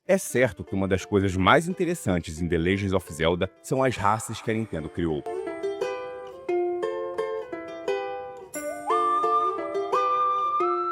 É certo que uma das coisas mais interessantes em The Legend of Zelda são as raças que a Nintendo criou.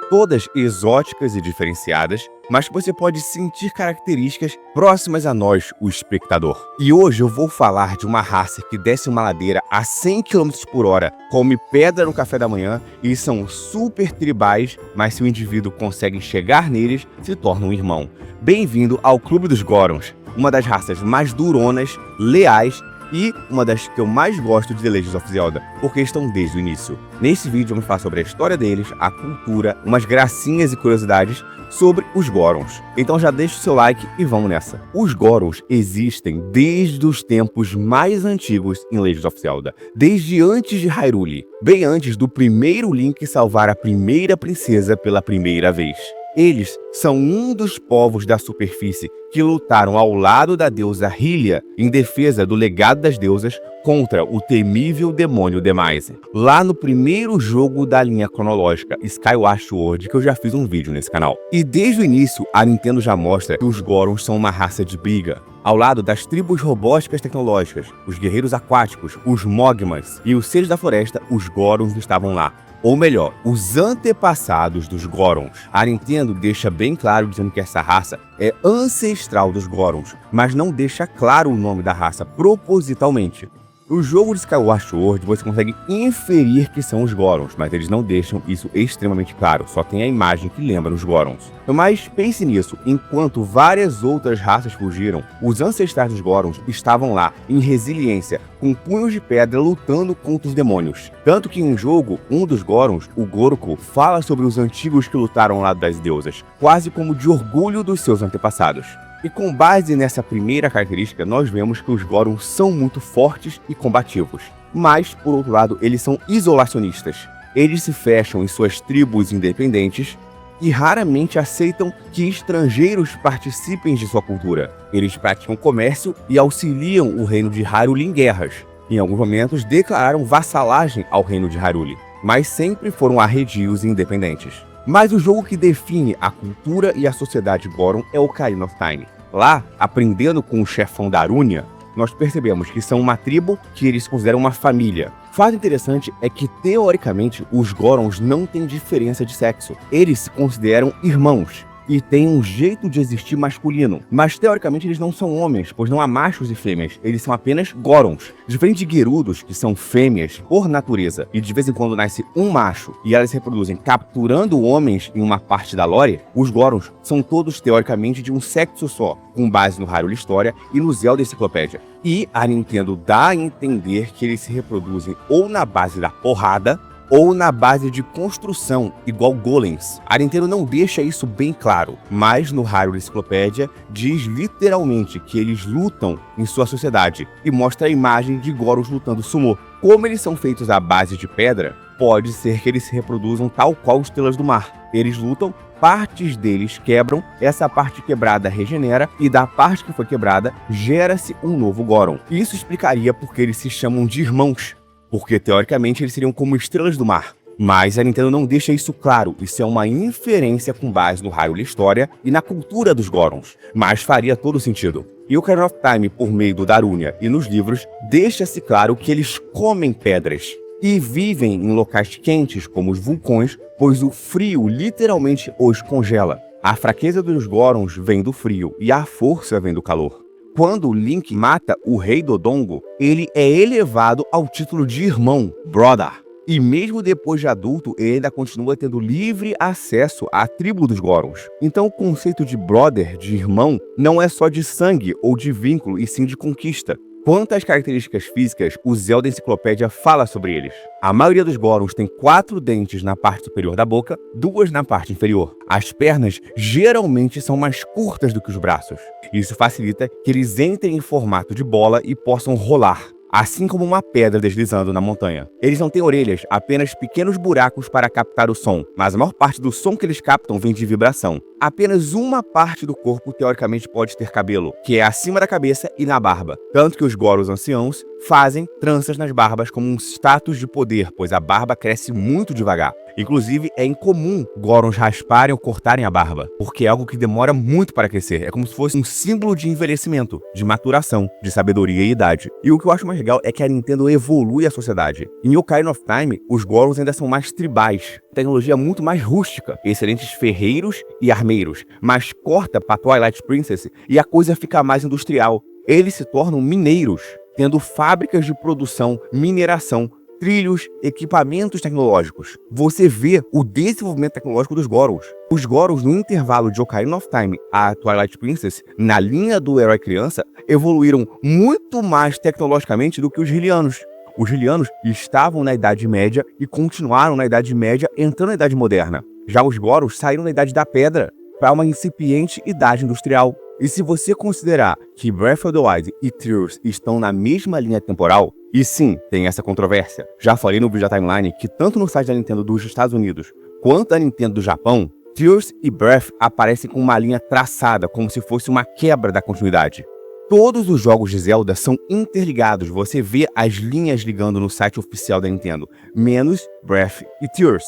Todas exóticas e diferenciadas, mas que você pode sentir características próximas a nós, o espectador. E hoje eu vou falar de uma raça que desce uma ladeira a 100 km por hora, come pedra no café da manhã e são super tribais, mas se o indivíduo consegue chegar neles, se torna um irmão. Bem-vindo ao Clube dos Gorons, uma das raças mais duronas, leais e uma das que eu mais gosto de The Legend of Zelda, porque estão desde o início. Nesse vídeo vamos falar sobre a história deles, a cultura, umas gracinhas e curiosidades sobre os Gorons. Então já deixa o seu like e vamos nessa. Os Gorons existem desde os tempos mais antigos em Legend of Zelda, desde antes de Hyrule, bem antes do primeiro Link salvar a primeira princesa pela primeira vez. Eles são um dos povos da superfície que lutaram ao lado da deusa Hylia em defesa do legado das deusas contra o temível demônio Demise. Lá no primeiro jogo da linha cronológica Skyward Sword, que eu já fiz um vídeo nesse canal. E desde o início, a Nintendo já mostra que os Gorons são uma raça de briga. Ao lado das tribos robóticas tecnológicas, os guerreiros aquáticos, os Mogmas e os seres da floresta, os Gorons estavam lá. Ou melhor, os antepassados dos Gorons. A Nintendo deixa bem claro dizendo que essa raça é ancestral dos Gorons, mas não deixa claro o nome da raça propositalmente. No jogo de Skyward Sword, você consegue inferir que são os Gorons, mas eles não deixam isso extremamente claro, só tem a imagem que lembra os Gorons. Mas pense nisso, enquanto várias outras raças fugiram, os ancestrais dos Gorons estavam lá, em resiliência, com punhos de pedra lutando contra os demônios. Tanto que em jogo, um dos Gorons, o Gorko, fala sobre os antigos que lutaram ao lado das deusas, quase como de orgulho dos seus antepassados. E com base nessa primeira característica, nós vemos que os Gorons são muito fortes e combativos. Mas, por outro lado, eles são isolacionistas. Eles se fecham em suas tribos independentes e raramente aceitam que estrangeiros participem de sua cultura. Eles praticam comércio e auxiliam o reino de Hyrule em guerras. Em alguns momentos, declararam vassalagem ao reino de Hyrule, mas sempre foram arredios e independentes. Mas o jogo que define a cultura e a sociedade Goron é o Ocarina of Time. Lá, aprendendo com o chefão da Arúnia, nós percebemos que são uma tribo que eles consideram uma família. Fato interessante é que, teoricamente, os Gorons não têm diferença de sexo. Eles se consideram irmãos e têm um jeito de existir masculino. Mas, teoricamente, eles não são homens, pois não há machos e fêmeas. Eles são apenas Gorons. Diferente de Gerudos, que são fêmeas por natureza, e de vez em quando nasce um macho, e elas se reproduzem capturando homens em uma parte da lore, os Gorons são todos, teoricamente, de um sexo só, com base no Hyrule História e no Zelda Enciclopédia. E a Nintendo dá a entender que eles se reproduzem ou na base da porrada, ou na base de construção, igual golems. A Nintendo não deixa isso bem claro, mas no Hyrule Enciclopédia diz literalmente que eles lutam em sua sociedade e mostra a imagem de Gorons lutando sumô. Como eles são feitos à base de pedra, pode ser que eles se reproduzam tal qual estrelas do mar. Eles lutam, partes deles quebram, essa parte quebrada regenera e da parte que foi quebrada gera-se um novo Goron. Isso explicaria porque eles se chamam de irmãos, porque teoricamente eles seriam como estrelas do mar. Mas a Nintendo não deixa isso claro, isso é uma inferência com base no Hyrule História e na cultura dos Gorons, mas faria todo sentido. E o Ocarina of Time, por meio do Darunia e nos livros, deixa-se claro que eles comem pedras e vivem em locais quentes como os vulcões, pois o frio literalmente os congela. A fraqueza dos Gorons vem do frio e a força vem do calor. Quando o Link mata o rei Dodongo, ele é elevado ao título de irmão, brother. E mesmo depois de adulto, ele ainda continua tendo livre acesso à tribo dos Gorons. Então o conceito de brother, de irmão, não é só de sangue ou de vínculo, e sim de conquista. Quanto às características físicas, o Zelda Enciclopédia fala sobre eles. A maioria dos Gorons tem 4 dentes na parte superior da boca, 2 na parte inferior. As pernas geralmente são mais curtas do que os braços. Isso facilita que eles entrem em formato de bola e possam rolar, assim como uma pedra deslizando na montanha. Eles não têm orelhas, apenas pequenos buracos para captar o som, mas a maior parte do som que eles captam vem de vibração. Apenas uma parte do corpo teoricamente pode ter cabelo, que é acima da cabeça e na barba. Tanto que os Gorons anciãos fazem tranças nas barbas como um status de poder, pois a barba cresce muito devagar. Inclusive, é incomum Gorons rasparem ou cortarem a barba, porque é algo que demora muito para crescer. É como se fosse um símbolo de envelhecimento, de maturação, de sabedoria e idade. E o que eu acho mais legal é que a Nintendo evolui a sociedade. Em Ocarina of Time, os Gorons ainda são mais tribais, tecnologia muito mais rústica, excelentes ferreiros e armeiros, mas corta para Twilight Princess e a coisa fica mais industrial. Eles se tornam mineiros, tendo fábricas de produção, mineração, trilhos, equipamentos tecnológicos. Você vê o desenvolvimento tecnológico dos Gorons. Os Gorons, no intervalo de Ocarina of Time a Twilight Princess, na linha do herói criança, evoluíram muito mais tecnologicamente do que os Hylianos. Os Hylianos estavam na Idade Média e continuaram na Idade Média, entrando na Idade Moderna. Já os Gorons saíram da Idade da Pedra para uma incipiente Idade Industrial. E se você considerar que Breath of the Wild e Tears estão na mesma linha temporal, e sim, tem essa controvérsia. Já falei no vídeo da timeline que tanto no site da Nintendo dos Estados Unidos quanto da Nintendo do Japão, Tears e Breath aparecem com uma linha traçada, como se fosse uma quebra da continuidade. Todos os jogos de Zelda são interligados, você vê as linhas ligando no site oficial da Nintendo, menos Breath e Tears.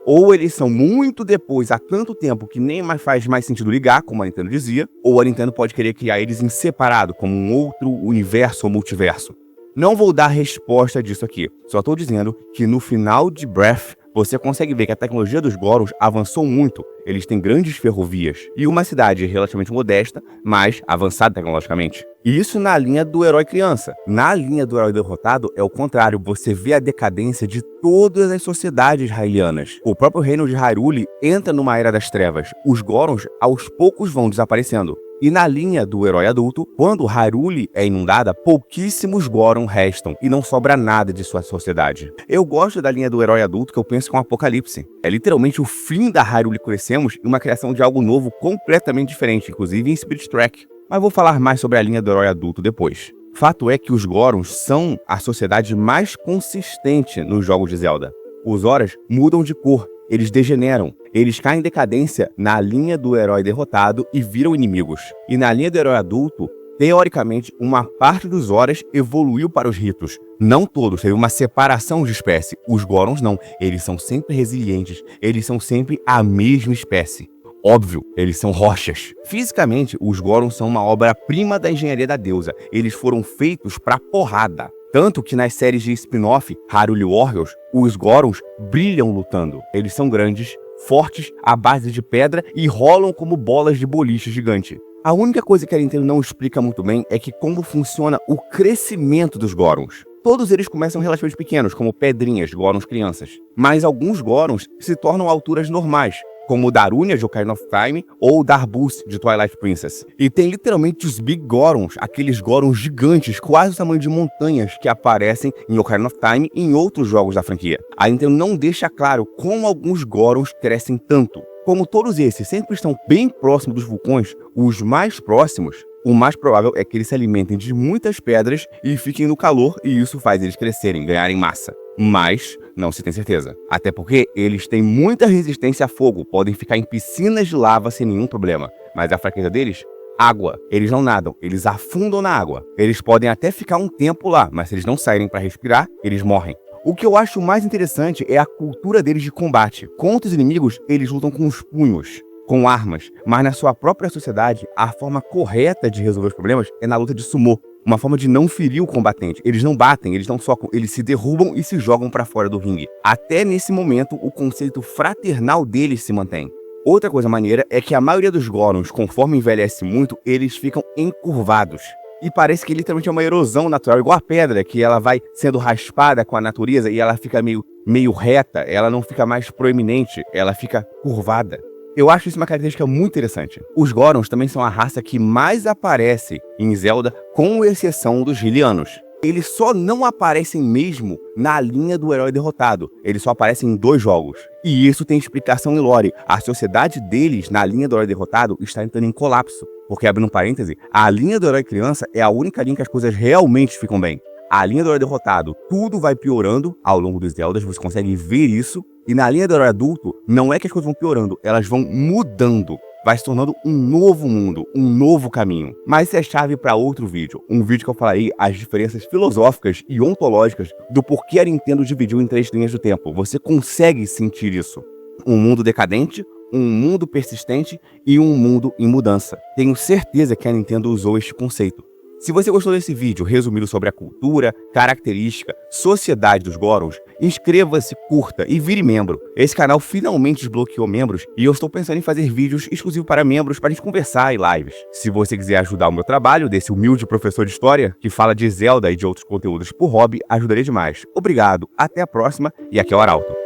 Ou eles são muito depois, há tanto tempo que nem mais faz mais sentido ligar, como a Nintendo dizia, ou a Nintendo pode querer criar eles em separado, como um outro universo ou multiverso. Não vou dar resposta disso aqui, só estou dizendo que no final de Breath, você consegue ver que a tecnologia dos Gorons avançou muito. Eles têm grandes ferrovias e uma cidade relativamente modesta, mas avançada tecnologicamente. E isso na linha do herói criança. Na linha do herói derrotado é o contrário, você vê a decadência de todas as sociedades hylianas. O próprio reino de Hyrule entra numa era das trevas. Os Gorons aos poucos vão desaparecendo. E na linha do herói adulto, quando Hyrule é inundada, pouquíssimos Goron restam e não sobra nada de sua sociedade. Eu gosto da linha do herói adulto que eu penso com Apocalipse. É literalmente o fim da Hyrule que conhecemos e uma criação de algo novo completamente diferente, inclusive em Spirit Tracks. Mas vou falar mais sobre a linha do herói adulto depois. Fato é que os Gorons são a sociedade mais consistente nos jogos de Zelda. Os Horas mudam de cor, eles degeneram, eles caem em decadência na linha do herói derrotado e viram inimigos. E na linha do herói adulto, teoricamente, uma parte dos Horas evoluiu para os ritos. Não todos, teve uma separação de espécie. Os Gorons não, eles são sempre resilientes, eles são sempre a mesma espécie. Óbvio, eles são rochas. Fisicamente, os Gorons são uma obra-prima da engenharia da deusa. Eles foram feitos pra porrada. Tanto que nas séries de spin-off Hyrule Warriors, os Gorons brilham lutando. Eles são grandes, fortes, à base de pedra e rolam como bolas de boliche gigante. A única coisa que a Nintendo não explica muito bem é que como funciona o crescimento dos Gorons. Todos eles começam relativamente pequenos, como pedrinhas, Gorons crianças. Mas alguns Gorons se tornam a alturas normais, como o Darunia de Ocarina of Time ou o Darbus de Twilight Princess. E tem literalmente os Big Gorons, aqueles Gorons gigantes, quase o tamanho de montanhas, que aparecem em Ocarina of Time e em outros jogos da franquia. A Nintendo não deixa claro como alguns Gorons crescem tanto. Como todos esses sempre estão bem próximos dos vulcões, os mais próximos, o mais provável é que eles se alimentem de muitas pedras e fiquem no calor, e isso faz eles crescerem, ganharem massa. Mas não se tem certeza. Até porque eles têm muita resistência a fogo, podem ficar em piscinas de lava sem nenhum problema. Mas a fraqueza deles? Água. Eles não nadam, eles afundam na água. Eles podem até ficar um tempo lá, mas se eles não saírem para respirar, eles morrem. O que eu acho mais interessante é a cultura deles de combate. Contra os inimigos, eles lutam com os punhos, com armas, mas na sua própria sociedade, a forma correta de resolver os problemas é na luta de sumô. Uma forma de não ferir o combatente. Eles não batem, eles não socam, eles se derrubam e se jogam para fora do ringue. Até nesse momento, o conceito fraternal deles se mantém. Outra coisa maneira é que a maioria dos Gorons, conforme envelhece muito, eles ficam encurvados. E parece que literalmente é uma erosão natural, igual a pedra, que ela vai sendo raspada com a natureza e ela fica meio reta, ela não fica mais proeminente, ela fica curvada. Eu acho isso uma característica muito interessante. Os Gorons também são a raça que mais aparece em Zelda, com exceção dos Hylianos. Eles só não aparecem mesmo na linha do herói derrotado. Eles só aparecem em 2 jogos. E isso tem explicação em lore. A sociedade deles, na linha do herói derrotado, está entrando em colapso. Porque, abrindo um parêntese, a linha do herói criança é a única linha que as coisas realmente ficam bem. A linha do herói derrotado, tudo vai piorando ao longo dos Zeldas, você consegue ver isso. E na linha do herói adulto, não é que as coisas vão piorando, elas vão mudando. vai se tornando um novo mundo, um novo caminho. Mas isso é chave para outro vídeo, um vídeo que eu falarei as diferenças filosóficas e ontológicas do porquê a Nintendo dividiu em 3 linhas do tempo. Você consegue sentir isso. Um mundo decadente, um mundo persistente e um mundo em mudança. Tenho certeza que a Nintendo usou este conceito. Se você gostou desse vídeo resumido sobre a cultura, característica, sociedade dos Gorons, inscreva-se, curta e vire membro. Esse canal finalmente desbloqueou membros e eu estou pensando em fazer vídeos exclusivos para membros para a gente conversar e lives. Se você quiser ajudar o meu trabalho, desse humilde professor de história que fala de Zelda e de outros conteúdos por hobby, ajudaria demais. Obrigado, até a próxima e aqui é o Arauto.